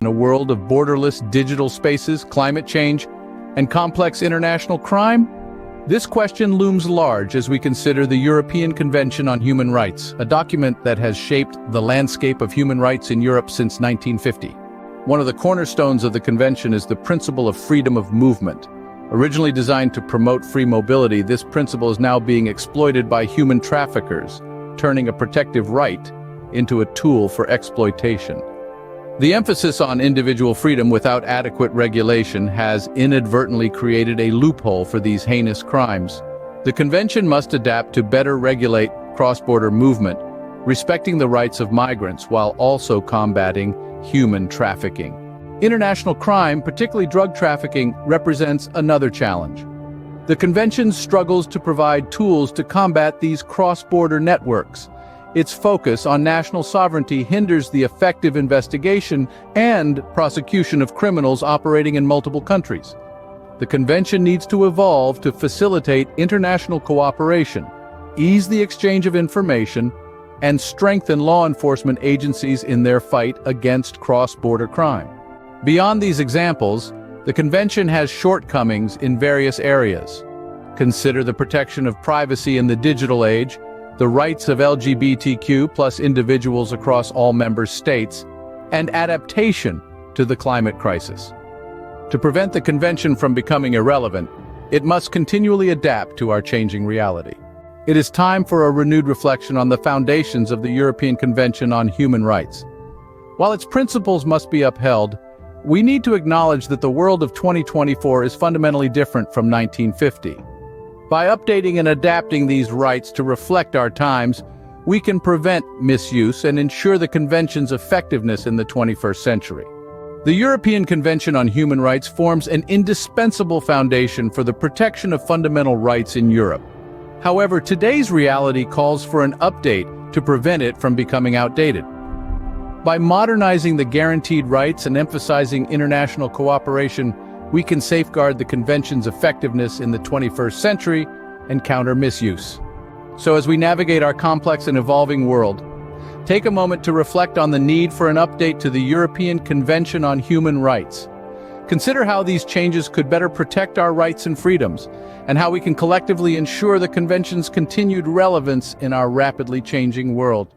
a world of borderless digital spaces, climate change, and complex international crime? This question looms large as we consider the European Convention on Human Rights, a document that has shaped the landscape of human rights in Europe since 1950. One of the cornerstones of the convention is the principle of freedom of movement. Originally designed to promote free mobility, this principle is now being exploited by human traffickers, turning a protective right into a tool for exploitation. The emphasis on individual freedom without adequate regulation has inadvertently created a loophole for these heinous crimes. The convention must adapt to better regulate cross-border movement, respecting the rights of migrants while also combating human trafficking. International crime, particularly drug trafficking, represents another challenge. The convention struggles to provide tools to combat these cross-border networks. Its focus on national sovereignty hinders the effective investigation and prosecution of criminals operating in multiple countries. The convention needs to evolve to facilitate international cooperation, ease the exchange of information, and strengthen law enforcement agencies in their fight against cross-border crime. Beyond these examples, the convention has shortcomings in various areas. Consider the protection of privacy in the digital age, the rights of LGBTQ+ individuals across all member states, and adaptation to the climate crisis. To prevent the convention from becoming irrelevant, it must continually adapt to our changing reality. It is time for a renewed reflection on the foundations of the European Convention on Human Rights. While its principles must be upheld, we need to acknowledge that the world of 2024 is fundamentally different from 1950. By updating and adapting these rights to reflect our times, we can prevent misuse and ensure the convention's effectiveness in the 21st century. The European Convention on Human Rights forms an indispensable foundation for the protection of fundamental rights in Europe. However, today's reality calls for an update to prevent it from becoming outdated. By modernizing the guaranteed rights and emphasizing international cooperation, we can safeguard the convention's effectiveness in the 21st century and counter misuse. So as we navigate our complex and evolving world, take a moment to reflect on the need for an update to the European Convention on Human Rights. Consider how these changes could better protect our rights and freedoms, and how we can collectively ensure the convention's continued relevance in our rapidly changing world.